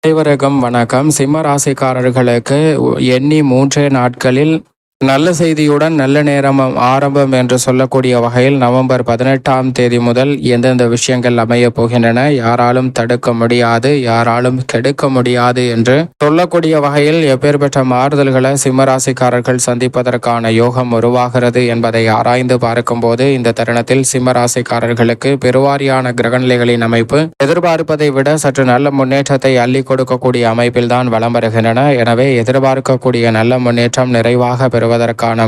அனைவருக்கும் வணக்கம். சிம்ம ராசிக்காரர்களுக்கு எண்ணி 3 நாட்களில் நல்ல செய்தியுடன் நல்ல நேரம் ஆரம்பம் என்று சொல்லக்கூடிய வகையில் நவம்பர் 18ஆம் தேதி முதல் எந்தெந்த விஷயங்கள் அமைய போகின்றன, யாராலும் தடுக்க முடியாது, யாராலும் கெடுக்க முடியாது என்று சொல்லக்கூடிய வகையில் எப்பேற்பட்ட மாறுதல்களை சிம்மராசிக்காரர்கள் சந்திப்பதற்கான யோகம் உருவாகிறது என்பதை ஆராய்ந்து பார்க்கும்போது இந்த தருணத்தில் சிம்மராசிக்காரர்களுக்கு பெருவாரியான கிரகநிலைகளின் அமைப்பு எதிர்பார்ப்பதை விட சற்று நல்ல முன்னேற்றத்தை அள்ளி கொடுக்கக்கூடிய அமைப்பில் தான் வலம் வருகின்றன. எனவே எதிர்பார்க்கக்கூடிய நல்ல முன்னேற்றம் நிறைவாக பெறுவதற்கான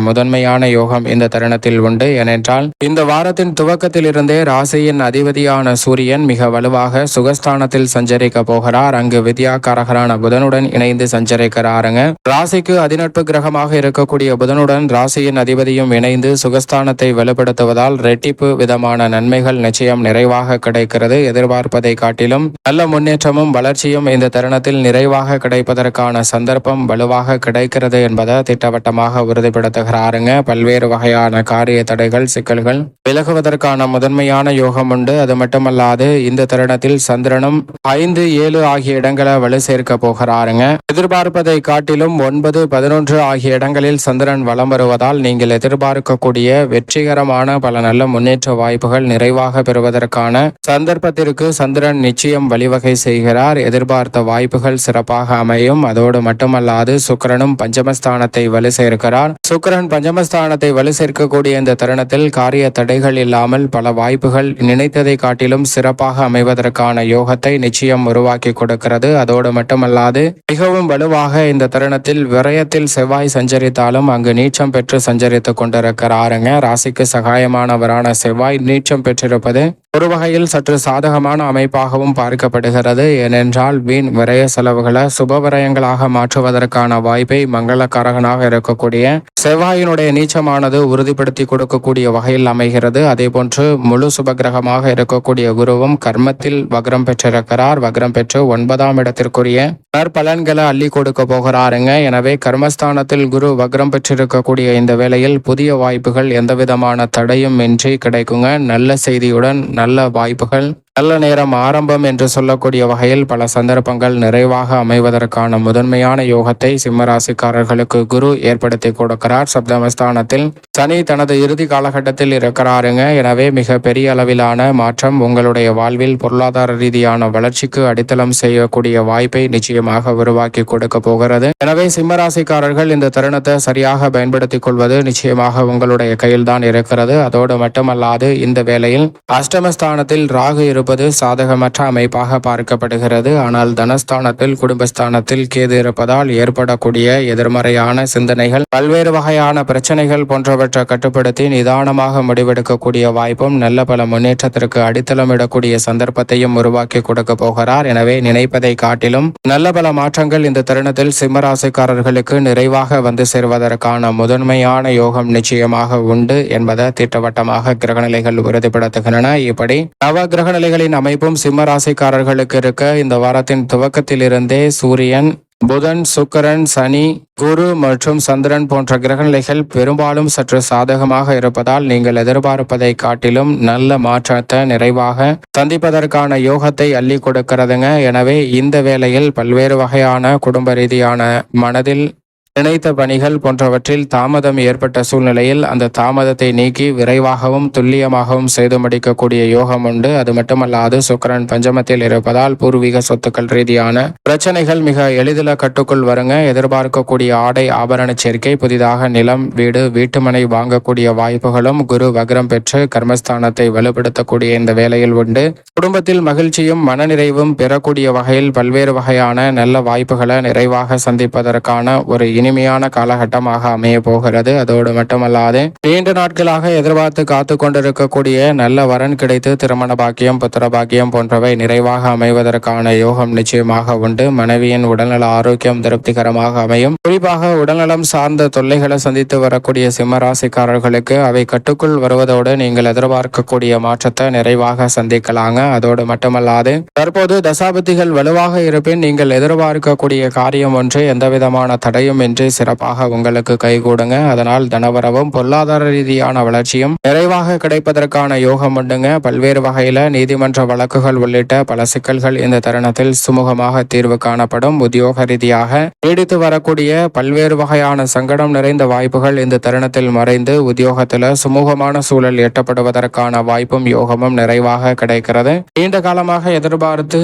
முதன்மையான யோகம் இந்த தருணத்தில் உண்டு. ஏனென்றால் இந்த வாரத்தின் துவக்கத்தில் இருந்தே ராசியின் அதிபதியான சூரியன் மிக வலுவாக சுகஸ்தானத்தில் சஞ்சரிக்க போகிறார். அங்கு வித்யாகாரகரான புதனுடன் இணைந்து சஞ்சரிக்கிறாருங்க. ராசிக்கு அதிநட்பு கிரகமாக இருக்கக்கூடிய புதனுடன் ராசியின் அதிபதியும் இணைந்து சுகஸ்தானத்தை வலுப்படுத்துவதால் ரெட்டிப்பு விதமான நன்மைகள் நிச்சயம் நிறைவாக கிடைக்கிறது. எதிர்பார்ப்பதை காட்டிலும் நல்ல முன்னேற்றமும் வளர்ச்சியும் இந்த தருணத்தில் நிறைவாக கிடைப்பதற்கான சந்தர்ப்பம் வலுவாக கிடைக்கிறது என்பதை திட்டவட்டமாக உறுதிப்படுத்துகிறாருங்க. பல்வேறு வகையான காரிய தடைகள் சிக்கல்கள் விலகுவதற்கான முதன்மையான யோகம் உண்டு. அது மட்டுமல்லாது இந்த தருணத்தில் சந்திரனும் 5, 7 ஆகிய இடங்களை வலு சேர்க்க போகிறாருங்க. எதிர்பார்ப்பதை காட்டிலும் 9, 11 ஆகிய இடங்களில் சந்திரன் வலம் வருவதால் நீங்கள் எதிர்பார்க்கக்கூடிய வெற்றிகரமான பல நல்ல முன்னேற்ற வாய்ப்புகள் நிறைவாக பெறுவதற்கான சந்தர்ப்பத்திற்கு சந்திரன் நிச்சயம் வழிவகை செய்கிறார். எதிர்பார்த்த வாய்ப்புகள் சிறப்பாக அமையும். அதோடு மட்டுமல்லாது சுக்கிரனும் பஞ்சமஸ்தானத்தை வலு சேர்க்கிறார். சுக்கிரன் பஞ்சமஸ்தானத்தை வலு சேர்க்கக்கூடிய இந்த தருணத்தில் காரிய தடைகள் இல்லாமல் பல வாய்ப்புகள் நினைத்ததை காட்டிலும் சிறப்பாக அமைவதற்கான யோகத்தை நிச்சயம் உருவாக்கி கொடுக்கிறது. அதோடு மட்டுமல்லாது மிகவும் வலுவாக இந்த தருணத்தில் விரயத்தில் செவ்வாய் சஞ்சரித்தாலும் அங்கு நீச்சம் பெற்று சஞ்சரித்துக் கொண்டிருக்கிறாருங்க. ராசிக்கு சகாயமானவரான செவ்வாய் நீச்சம் பெற்றிருப்பது ஒரு வகையில் சற்று சாதகமான அமைப்பாகவும் பார்க்கப்படுகிறது. ஏனென்றால் வீண் விரய செலவுகளை சுப விரயங்களாக மாற்றுவதற்கான வாய்ப்பை மங்களக்காரகனாக இருக்கக்கூடிய செவ்வாயினுடைய நீச்சமானது உறுதிப்படுத்தி கொடுக்கக்கூடிய வகையில் அமைகிறது. அதே போன்று முழு சுபகிரகமாக இருக்கக்கூடிய குருவும் கர்மத்தில் வக்ரம் பெற்றிருக்கிறார். வக்ரம் பெற்று 9ஆம் இடத்திற்குரிய நற்பலன்களை அள்ளி கொடுக்க போகிறாருங்க. எனவே கர்மஸ்தானத்தில் குரு வக்ரம் பெற்றிருக்கக்கூடிய இந்த வேளையில் புதிய வாய்ப்புகள் எந்தவிதமான தடையும் இன்றி கிடைக்குங்க. நல்ல செய்தியுடன் நல்ல வாய்ப்புகள் நல்ல நேரம் ஆரம்பம் என்று சொல்லக்கூடிய வகையில் பல சந்தர்ப்பங்கள் நிறைவாக அமைவதற்கான முதன்மையான யோகத்தை சிம்மராசிக்காரர்களுக்கு குரு ஏற்படுத்தி கொடுக்கிறார். சப்தமஸ்தானத்தில் சனி தனது இறுதி காலகட்டத்தில் இருக்கிறாருங்க. எனவே மிக பெரிய அளவிலான மாற்றம் உங்களுடைய வாழ்வில் பொருளாதார ரீதியான வளர்ச்சிக்கு அடித்தளம் செய்யக்கூடிய வாய்ப்பை நிச்சயமாக உருவாக்கி கொடுக்க போகிறது. எனவே சிம்மராசிக்காரர்கள் இந்த தருணத்தை சரியாக பயன்படுத்திக் கொள்வது நிச்சயமாக உங்களுடைய கையில்தான் இருக்கிறது. அதோடு மட்டுமல்லாது இந்த வேளையில் அஷ்டமஸ்தானத்தில் ராகு இருப்பது சாதகமற்ற அமைப்பாக பார்க்கப்படுகிறது. ஆனால் தனஸ்தானத்தில் குடும்பஸ்தானத்தில் கேது இருப்பதால் ஏற்படக்கூடிய எதிர்மறையான சிந்தனைகள் பல்வேறு வகையான பிரச்சனைகள் போன்றவற்றை கட்டுப்படுத்தி நிதானமாக முடிவெடுக்கக்கூடிய வாய்ப்பும் நல்ல பல முன்னேற்றத்திற்கு அடித்தளமிடக்கூடிய சந்தர்ப்பத்தையும் உருவாக்கி கொடுக்க போகிறார். எனவே நினைப்பதை காட்டிலும் நல்ல பல மாற்றங்கள் இந்த தருணத்தில் சிம்மராசிக்காரர்களுக்கு நிறைவாக வந்து சேர்வதற்கான முதன்மையான யோகம் நிச்சயமாக உண்டு என்பதை திட்டவட்டமாக கிரகநிலைகள் உறுதிப்படுத்துகின்றன. இப்படி நவ கிரகநிலைகளின் அமைப்பும் சிம்ம ராசிக்காரர்களுக்கு இருக்க இந்த வாரத்தின் துவக்கத்திலிருந்தே சூரியன், புதன், சுக்கிரன், சனி, குரு மற்றும் சந்திரன் போன்ற கிரகநிலைகள் பெரும்பாலும் சற்று சாதகமாக இருப்பதால் நீங்கள் எதிர்பார்ப்பதை காட்டிலும் நல்ல மாற்றத்தை நிறைவாக சந்திப்பதற்கான யோகத்தை அள்ளி கொடுக்கிறதுங்க. எனவே இந்த வேளையில் பல்வேறு வகையான குடும்ப ரீதியான மனதில் நினைத்த பணிகள் போன்றவற்றில் தாமதம் ஏற்பட்ட சூழ்நிலையில் அந்த தாமதத்தை நீக்கி விரைவாகவும் துல்லியமாகவும் செய்து முடிக்கக்கூடிய யோகம் உண்டு. அது மட்டுமல்லாது சுக்கிரன் பஞ்சமத்தில் இருப்பதால் பூர்வீக சொத்துக்கள் ரீதியான பிரச்சனைகள் மிக எளிதில் கட்டுக்குள் வருங்க. எதிர்பார்க்கக்கூடிய ஆடை ஆபரண சேர்க்கை, புதிதாக நிலம், வீடு, வீட்டுமனை வாங்கக்கூடிய வாய்ப்புகளும் குரு வக்ரம் பெற்று கர்மஸ்தானத்தை வலுப்படுத்தக்கூடிய இந்த வேளையில் உண்டு. குடும்பத்தில் மகிழ்ச்சியும் மனநிறைவும் பெறக்கூடிய வகையில் பல்வேறு வகையான நல்ல வாய்ப்புகளை நிறைவாக சந்திப்பதற்கான ஒரு இனிமையான காலகட்டமாக அமைய போகிறது. அதோடு மட்டுமல்லாது நீண்ட நாட்களாக எதிர்பார்த்து காத்து கொண்டிருக்கக்கூடிய நல்ல வரன் கிடைத்து திருமண பாக்கியம், புத்திர பாக்கியம் போன்றவை நிறைவாக அமைவதற்கான யோகம் நிச்சயமாக உண்டு. மனைவியின் உடல்நல ஆரோக்கியம் திருப்திகரமாக அமையும். குறிப்பாக உடல்நலம் சார்ந்த தொல்லைகளை சந்தித்து வரக்கூடிய சிம்மராசிக்காரர்களுக்கு அவை கட்டுக்குள் வருவதோடு நீங்கள் எதிர்பார்க்கக்கூடிய மாற்றத்தை நிறைவாக சந்திக்கலாங்க. அதோடு மட்டுமல்லாது தற்போது தசாபதிகள் வலுவாக இருப்பின் நீங்கள் எதிர்பார்க்கக்கூடிய காரியம் ஒன்று எந்தவிதமான தடையும் தடையின்றி சிறப்பாக உங்களுக்கு கைகூடுங்க. அதனால் தனவரவும் பொருளாதார ரீதியான வளர்ச்சியும் நிறைவாக கிடைப்பதற்கான யோகம் உண்டுங்க. பல்வேறு வகையில நீதிமன்ற வழக்குகள் உள்ளிட்ட பல சிக்கல்கள் இந்த தருணத்தில் சுமூகமாக தீர்வு காணப்படும். உத்தியோக ரீதியாக நீடித்து வரக்கூடிய பல்வேறு வகையான சங்கடம் நிறைந்த வாய்ப்புகள் இந்த தருணத்தில் மறைந்து உத்தியோகத்தில் சுமூகமான சூழல் எட்டப்படுவதற்கான வாய்ப்பும் யோகமும் நிறைவாக கிடைக்கிறது. நீண்ட காலமாக எதிர்பார்த்து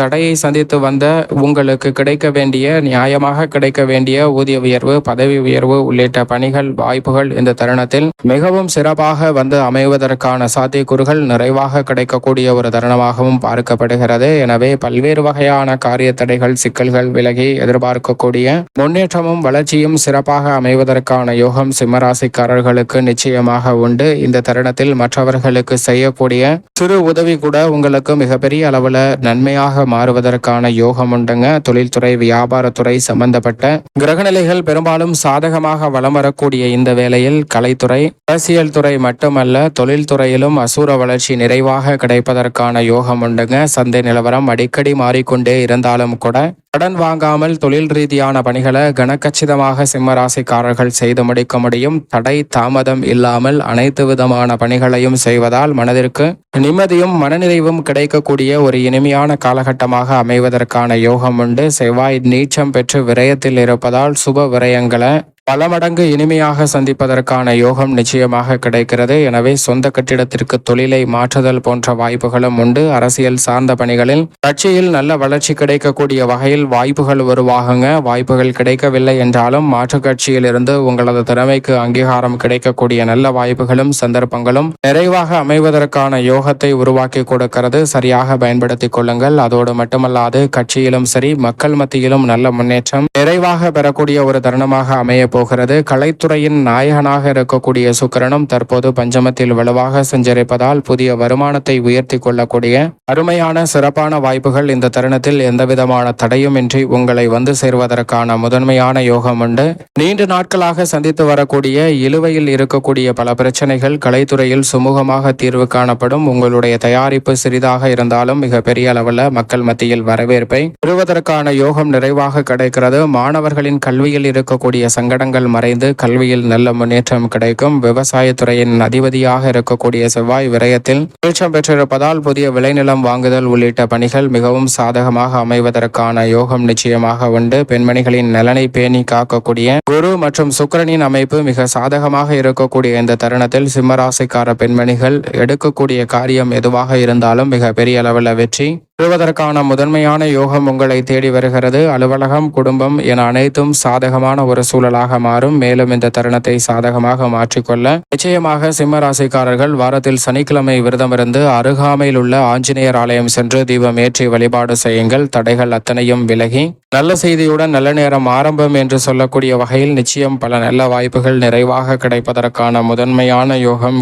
தடையை சந்தித்து வந்த உங்களுக்கு கிடைக்க வேண்டிய நியாயமாக கிடைக்க வேண்டிய ஊதிய உயர்வு, பதவி உயர்வு உள்ளிட்ட பணிகள் வாய்ப்புகள் இந்த தருணத்தில் மிகவும் சிறப்பாக வந்து அமைவதற்கான சாத்தியக்கூறுகள் நிறைவாக கிடைக்கக்கூடிய ஒரு தருணமாகவும் பார்க்கப்படுகிறது. எனவே பல்வேறு வகையான காரிய தடைகள், சிக்கல்கள் விலகி எதிர்பார்க்கக்கூடிய முன்னேற்றமும் வளர்ச்சியும் சிறப்பாக அமைவதற்கான யோகம் சிம்மராசிக்காரர்களுக்கு நிச்சயமாக உண்டு. இந்த தருணத்தில் மற்றவர்களுக்கு செய்யக்கூடிய சிறு உதவி கூட உங்களுக்கு மிகப்பெரிய அளவுல நன்மையாக மாறுவதற்கான யோகம் உண்டுங்க. தொழில்துறை, வியாபாரத்துறை சம்பந்தப்பட்ட கிரகநிலைகள் பெரும்பாலும் சாதகமாக வலம் வரக்கூடிய இந்த வேளையில் கலைத்துறை, அரசியல் துறை மட்டுமல்ல தொழில்துறையிலும் அசூர வளர்ச்சி நிறைவாக கிடைப்பதற்கான யோகம் உண்டுங்க. சந்தை நிலவரம் அடிக்கடி மாறிக்கொண்டே இருந்தாலும் கூட கடன் வாங்காமல் தொழில் ரீதியான பணிகளை கனக்கச்சிதமாக சிம்ம ராசிக்காரர்கள் செய்து முடிக்க முடியும். தடை தாமதம் இல்லாமல் அனைத்து விதமான பணிகளையும் செய்வதால் மனதிற்கு நிம்மதியும் மனநிறைவும் கிடைக்கக்கூடிய ஒரு இனிமையான காலகட்டமாக அமைவதற்கான யோகம் உண்டு. செவ்வாய் நீச்சம் பெற்று விரயத்தில் இருப்பதால் சுப விரயங்களை பல மடங்கு இனிமையாக சந்திப்பதற்கான யோகம் நிச்சயமாக கிடைக்கிறது. எனவே சொந்த கட்டிடத்திற்கு தொழிலை மாற்றுதல் போன்ற வாய்ப்புகளும் உண்டு. அரசியல் சார்ந்த பணிகளில் கட்சியில் நல்ல வளர்ச்சி கிடைக்கக்கூடிய வகையில் வாய்ப்புகள் உருவாகுங்க. வாய்ப்புகள் கிடைக்கவில்லை என்றாலும் மாற்று கட்சியில் இருந்து உங்களது திறமைக்கு அங்கீகாரம் கிடைக்கக்கூடிய நல்ல வாய்ப்புகளும் சந்தர்ப்பங்களும் நிறைவாக அமைவதற்கான யோகத்தை உருவாக்கி கொடுக்கிறது. சரியாக பயன்படுத்திக் கொள்ளுங்கள். அதோடு மட்டுமல்லாது கட்சியிலும் சரி மக்கள் மத்தியிலும் நல்ல முன்னேற்றம் நிறைவாக பெறக்கூடிய ஒரு தருணமாக அமைய போகிறது. கலைத்துறையின் நாயகனாக இருக்கக்கூடிய சுக்கிரனும் தற்போது பஞ்சமத்தில் வலுவாக சஞ்சரிப்பதால் புதிய வருமானத்தை உயர்த்தி கொள்ளக்கூடிய அருமையான சிறப்பான வாய்ப்புகள் இந்த தருணத்தில் எந்தவிதமான தடையும் இன்றி உங்களை வந்து சேர்வதற்கான முதன்மையான யோகம் உண்டு. நீண்ட நாட்களாக சந்தித்து வரக்கூடிய இழுவையில் இருக்கக்கூடிய பல பிரச்சனைகள் கலைத்துறையில் சுமூகமாக தீர்வு காணப்படும். உங்களுடைய தயாரிப்பு சிறிதாக இருந்தாலும் மிக பெரிய அளவில் மக்கள் மத்தியில் வரவேற்பை பெறுவதற்கான யோகம் நிறைவாக கிடைக்கிறது. மாணவர்களின் கல்வியில் இருக்கக்கூடிய சங்கடங்கள் மறைந்து கல்வியில் நல்ல முன்னேற்றம் கிடைக்கும். விவசாயத்துறையின் அதிபதியாக இருக்கக்கூடிய செவ்வாய் விரயத்தில் நீச்சம் பெற்றிருப்பதால் புதிய விளைநிலம் வாங்குதல் உள்ளிட்ட பணிகள் மிகவும் சாதகமாக அமைவதற்கான யோகம் நிச்சயமாக உண்டு. பெண்மணிகளின் நலனை பேணி காக்கக்கூடிய குரு மற்றும் சுக்கிரனின் அமைப்பு மிக சாதகமாக இருக்கக்கூடிய இந்த தருணத்தில் சிம்மராசிக்கார பெண்மணிகள் எடுக்கக்கூடிய காரியம் எதுவாக இருந்தாலும் மிக பெரிய அளவில் வெற்றி பெறுவதற்கான முதன்மையான யோகம் உங்களை தேடி வருகிறது. அலுவலகம், குடும்பம் என அனைத்தும் சாதகமான ஒரு சூழலாக மாறும். மேலும் இந்த தருணத்தை சாதகமாக மாற்றிக்கொள்ள நிச்சயமாக சிம்ம ராசிக்காரர்கள் வாரத்தில் சனிக்கிழமை விரதமிருந்து அருகாமையில் உள்ள ஆஞ்சநேயர் ஆலயம் சென்று தீபம் ஏற்றி வழிபாடு செய்யுங்கள். தடைகள் அத்தனையும் விலகி நல்ல செய்தியுடன் நல்ல நேரம் ஆரம்பம் என்று சொல்லக்கூடிய வகையில் நிச்சயம் பல நல்ல வாய்ப்புகள் நிறைவாக கிடைப்பதற்கான முதன்மையான யோகம்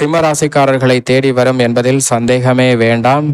சிம்ம ராசிக்காரர்களை தேடி வரும் என்பதில் சந்தேகமே வேண்டாம்.